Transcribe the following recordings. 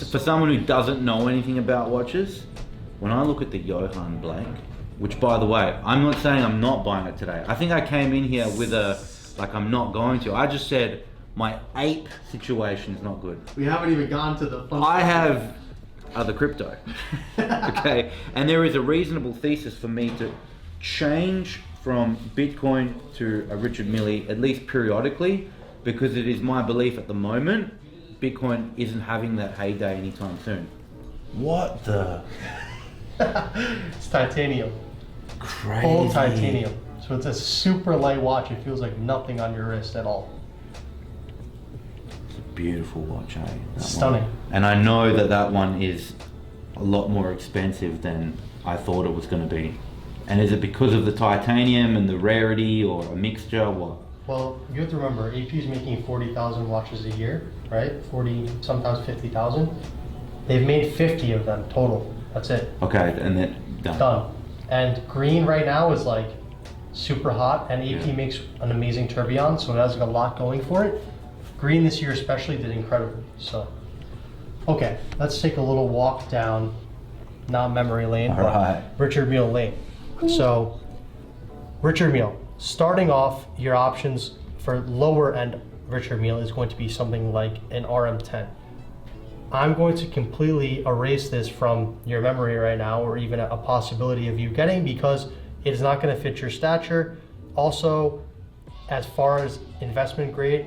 For someone who doesn't know anything about watches, when I look at the Yohan Black, which by the way, I'm not saying I'm not buying it today. I think I came in here with a, like I'm not going to. I just said my ape situation is not good. We haven't even gone to the fun I have other crypto, okay? And there is a reasonable thesis for me to change from Bitcoin to a Richard Mille, at least periodically, because it is my belief at the moment, Bitcoin isn't having that heyday anytime soon. What the? It's titanium. Crazy. Full titanium. So it's a super light watch. It feels like nothing on your wrist at all. It's a beautiful watch, eh? Stunning. One. And I know that that one is a lot more expensive than I thought it was going to be. And is it because of the titanium and the rarity, or a mixture? What? Well, you have to remember, AP is making 40,000 watches a year, right? 40, sometimes 50,000. They've made 50 of them total. That's it. Okay, and then done. Done. And green right now is like super hot, and AP makes an amazing tourbillon, so it has like a lot going for it. Green this year especially did incredibly. So, okay, let's take a little walk down, not memory lane, but Richard Mille lane. So, Richard Mille, starting off, your options for lower end Richard Mille is going to be something like an RM10. I'm going to completely erase this from your memory right now, or even a possibility of you getting, because it is not going to fit your stature. Also, as far as investment grade,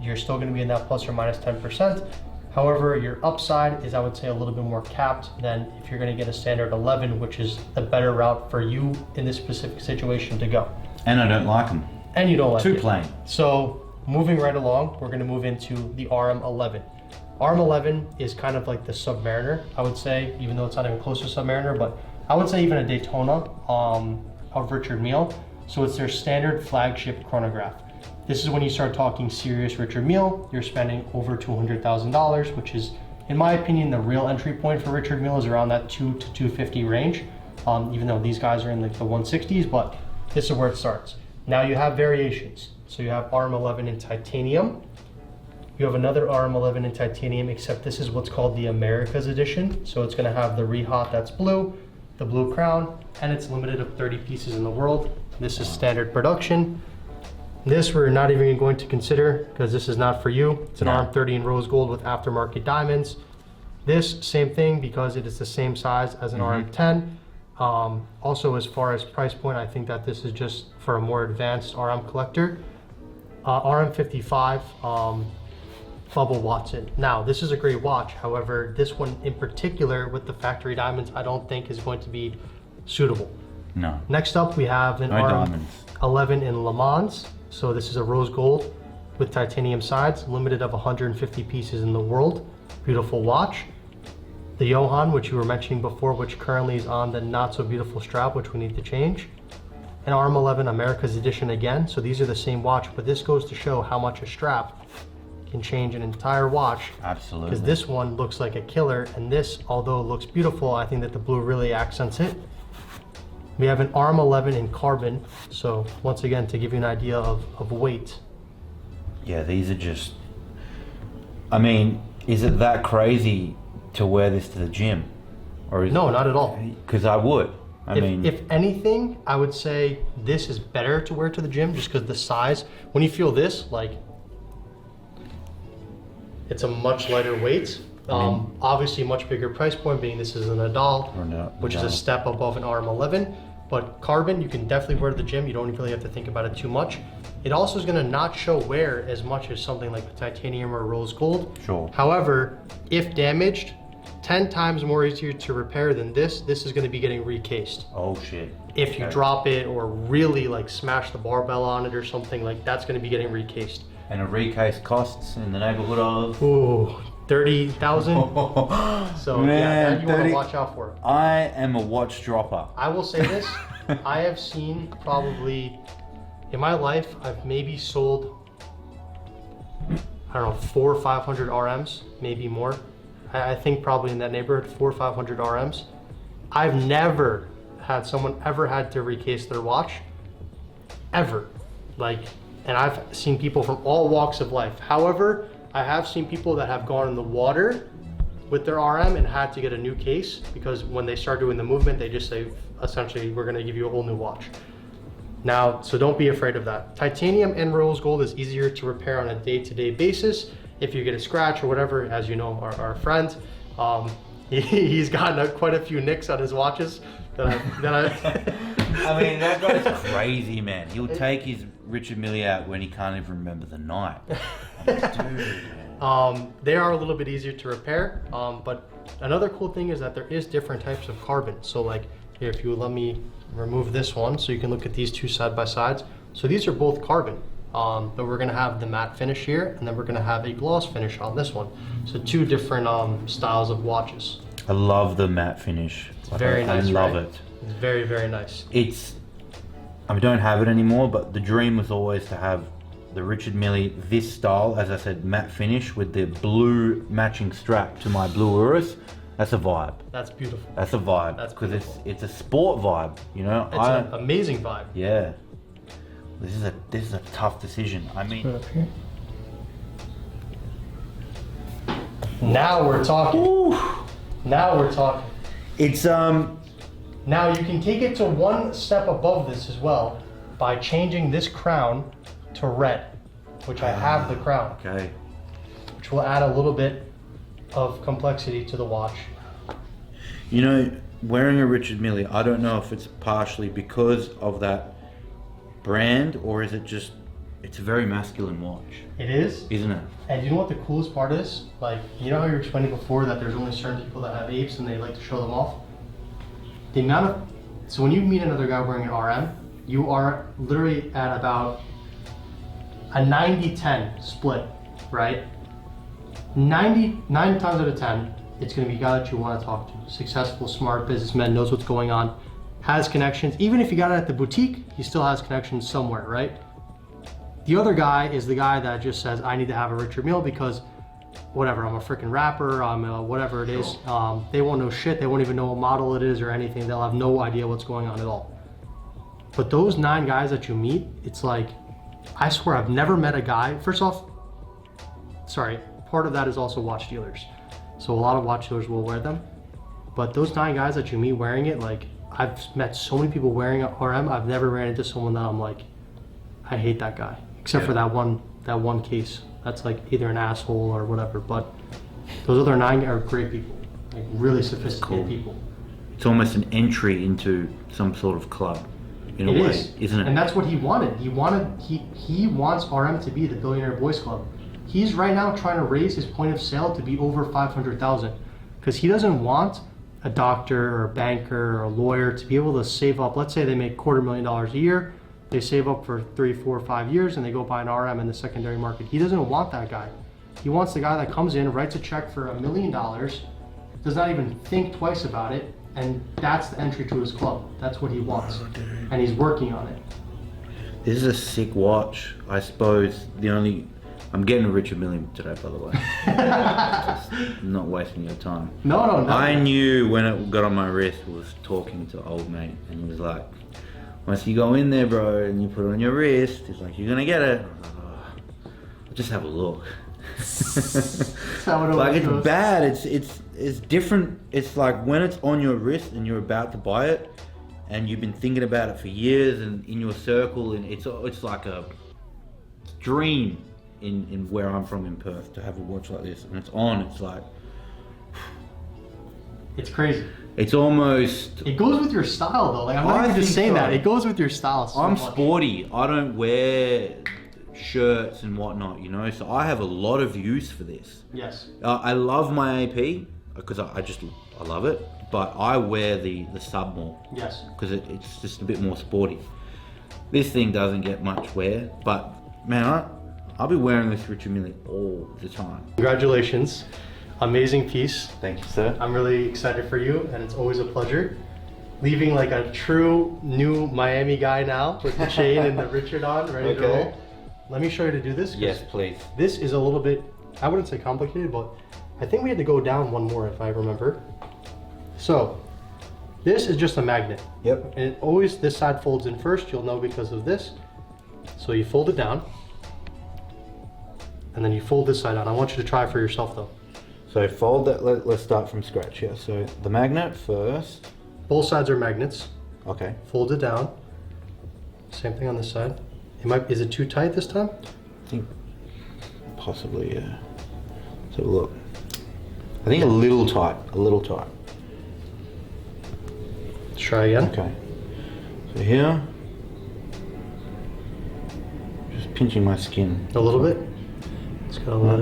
you're still going to be in that plus or minus 10%. However, your upside is, I would say, a little bit more capped than if you're going to get a standard 11, which is the better route for you in this specific situation to go. And I don't like them. And you don't like it. Too plain. So moving right along, we're going to move into the RM11. RM11 is kind of like the Submariner, I would say, even though it's not even close to Submariner, but I would say even a Daytona of Richard Mille. So it's their standard flagship chronograph. This is when you start talking serious Richard Mille, you're spending over $200,000, which is, in my opinion, the real entry point for Richard Mille is around that 2 to 250 range, even though these guys are in like the 160s, but this is where it starts. Now you have variations. So you have RM11 in titanium. You have another RM11 in titanium, except this is what's called the Americas edition. So it's gonna have the rehaut that's blue, the blue crown, and it's limited of 30 pieces in the world. This is standard production. This we're not even going to consider because this is not for you. It's an RM30 in rose gold with aftermarket diamonds. This, same thing, because it is the same size as an RM10. Also, as far as price point, I think that this is just for a more advanced RM collector. RM55, Bubba Watson. Now, this is a great watch. However, this one in particular with the factory diamonds, I don't think is going to be suitable. No. Next up, we have an RM11 in Le Mans. So this is a rose gold with titanium sides, limited of 150 pieces in the world. Beautiful watch. The Yohan, which you were mentioning before, which currently is on the not so beautiful strap, which we need to change. An RM11 America's edition again. So these are the same watch, but this goes to show how much a strap can change an entire watch. Absolutely. Because this one looks like a killer, and this, although it looks beautiful, I think that the blue really accents it. We have an RM11 in carbon. So once again, to give you an idea of weight. Yeah, these are just, I mean, is it that crazy to wear this to the gym? Or is no, not at all. Because I would. I mean, if anything, I would say this is better to wear to the gym just because the size. When you feel this, like, it's a much lighter weight. Obviously, much bigger price point, being this is a Nadal, which is a step above an RM11. But carbon, you can definitely wear to the gym. You don't really have to think about it too much. It also is going to not show wear as much as something like the titanium or rose gold. Sure. However, if damaged, 10 times more easier to repair than this. This is going to be getting recased. Oh shit. If you drop it or really like smash the barbell on it or something, like that's going to be getting recased. And a recase costs in the neighborhood of? Ooh, 30,000. So man, yeah, that you want to watch out for. I am a watch dropper. I will say this, I have seen probably, in my life, I've maybe sold, I don't know, 400 or 500 RMs, maybe more. I think probably in that neighborhood, 400 or 500 RMs. I've never had someone ever had to recase their watch, ever. Like, and I've seen people from all walks of life. However, I have seen people that have gone in the water with their RM and had to get a new case because when they start doing the movement, they just say, essentially, we're gonna give you a whole new watch. Now, so don't be afraid of that. Titanium and rose gold is easier to repair on a day-to-day basis. If you get a scratch or whatever, as you know, our friend, he's gotten quite a few nicks on his watches that I I mean, that guy's crazy, man. He'll take his Richard Mille out when he can't even remember the night. Dude, man. They are a little bit easier to repair, but another cool thing is that there is different types of carbon. So like here, if you would let me remove this one so you can look at these two side by sides. So these are both carbon, but we're gonna have the matte finish here, and then we're gonna have a gloss finish on this one. So two different styles of watches. I love the matte finish. Like, Very nice, I love right? it. It's very, very nice. I don't have it anymore, but the dream was always to have the Richard Mille, this style, as I said, matte finish with the blue matching strap to my blue Urus. That's a vibe. That's beautiful. That's a vibe. That's because beautiful. it's a sport vibe, you know. It's an amazing vibe. Yeah. This is a tough decision. I mean, now we're talking. ooh, Now we're talking. it's Now you can take it to one step above this as well by changing this crown to red, which I have the crown, okay. which will add a little bit of complexity to the watch. You know, wearing a Richard Mille, I don't know if it's partially because of that brand or is it just, it's a very masculine watch, It is. isn't it? And you know what the coolest part is? Like, you know how you were explaining before that there's only certain people that have apes and they like to show them off? The amount of, so when you meet another guy wearing an RM, you are literally at about a 90-10 split, right? 99 times out of 10, it's gonna be a guy that you wanna talk to. Successful, smart businessman, knows what's going on, has connections. Even if you got it at the boutique, he still has connections somewhere, right? The other guy is the guy that just says, I need to have a Richard Mille because whatever, I'm a freaking rapper, I'm whatever it is. They won't know shit, they won't even know what model it is or anything. They'll have no idea what's going on at all. But those 9 guys that you meet, it's like, I swear I've never met a guy, first off, sorry, part of that is also watch dealers. So a lot of watch dealers will wear them. But those 9 guys that you meet wearing it, like, I've met so many people wearing an RM, I've never ran into someone that I'm like, I hate that guy. Except for that one case. That's like either an asshole or whatever. But those other 9 are great people. Like really sophisticated people. It's almost an entry into some sort of club, in a way, isn't it? And that's what he wanted. He wants RM to be the Billionaire Boys Club. He's right now trying to raise his point of sale to be over 500,000 because he doesn't want a doctor or a banker or a lawyer to be able to save up. Let's say they make $250,000 a year. They save up for 3, 4, 5 years and they go buy an RM in the secondary market. He doesn't want that guy. He wants the guy that comes in, writes a check for $1 million, does not even think twice about it, and that's the entry to his club. That's what he wants. And he's working on it. This is a sick watch. I suppose I'm getting a Richard Mille today, by the way. Just not wasting your time. No. I knew when it got on my wrist, I was talking to old mate, and he was like, once you go in there, bro, and you put it on your wrist, he's like, you're gonna get it. I was like, oh, I'll just have a look. Like, it's bad. It's different. It's like when it's on your wrist and you're about to buy it, and you've been thinking about it for years, and in your circle, and it's like a dream in where I'm from in Perth to have a watch like this, and it's on. It's like, it's crazy. It's almost. It goes with your style though. Like I'm not even just saying that. It goes with your style. So I'm much. sporty. I don't wear shirts and whatnot, you know. So I have a lot of use for this. Yes. I love my AP because I love it, but I wear the sub more. Yes. Because it's just a bit more sporty. This thing doesn't get much wear, but man, I'll be wearing this Richard Mille all the time. Congratulations. Amazing piece. Thank you, sir. I'm really excited for you, and it's always a pleasure. Leaving like a true new Miami guy now with the chain and the Richard on, ready to roll. Let me show you to do this. Yes, please. This is a little bit, I wouldn't say complicated, but I think we had to go down one more if I remember. So, this is just a magnet. Yep. And always this side folds in first, you'll know because of this. So you fold it down, and then you fold this side down. I want you to try it for yourself though. So fold that, let's start from scratch here. So the magnet first. Both sides are magnets. Okay. Fold it down. Same thing on this side. Is it too tight this time? I think possibly, yeah. So look. I think a little tight, a little tight. Let's try again. Okay. So here, just pinching my skin. A little bit. Just gotta let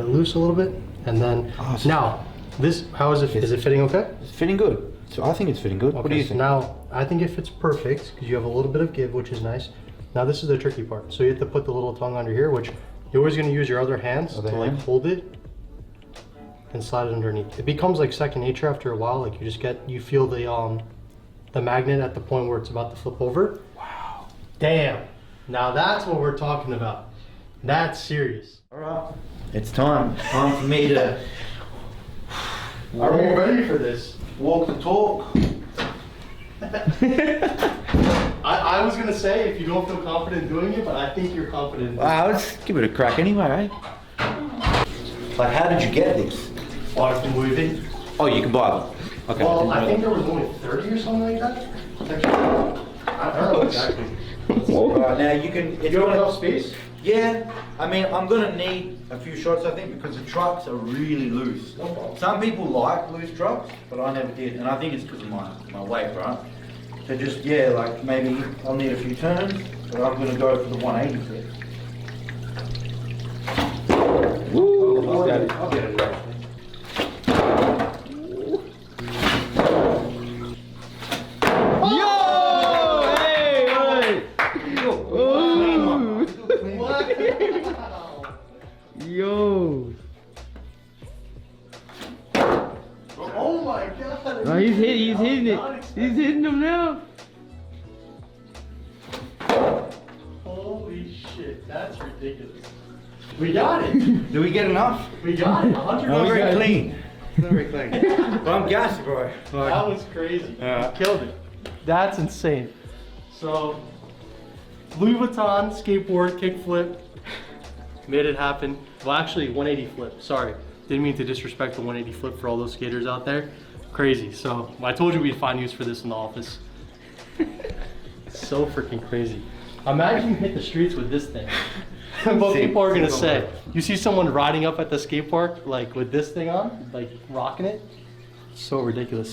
it loose a little bit. And then, now, this, how is it, is it fitting okay? It's fitting good. So I think it's fitting good. What do you So think? now, I think it fits perfect because you have a little bit of give, which is nice. Now this is the tricky part. So you have to put the little tongue under here, which you're always gonna use your other hands to like hold it and slide it underneath. It becomes like second nature after a while. Like you feel the magnet at the point where it's about to flip over. Wow. Damn. Now that's what we're talking about. That's serious. All right. It's time. Time for me to Are we ready for this? walk the talk. I was gonna say if you don't feel confident doing it, but I think you're confident. Let's give it a crack anyway, eh? Like, how did you get this? Bought it from Louis V. Oh, you can buy them. Okay. Well, I think there was only 30 or something like that. I don't know exactly. Right, now you can. If You have wanna- enough space? Yeah, I mean, I'm gonna need a few shots, I think, because the trucks are really loose. No problem. Some people like loose trucks, but I never did, and I think it's because of my weight, right? So just, yeah, like maybe I'll need a few turns, but I'm gonna go for the 180 flip. Woo! I'll get it right. Yo! Oh my god! Oh, he's hitting it. He's hitting them now. Holy shit, that's ridiculous. We got it! Do we get enough? We got it! 100%. Not very clean. Not very clean. But I'm gassed, bro. That was crazy. Yeah. You killed it. That's insane. So, Louis Vuitton skateboard kickflip. Made it happen. Well, actually, 180 flip. Sorry. Didn't mean to disrespect the 180 flip for all those skaters out there. Crazy. So, I told you we'd find use for this in the office. So freaking crazy. Imagine you hit the streets with this thing. What people are gonna say. You see someone riding up at the skate park, like with this thing on, like rocking it. So ridiculous.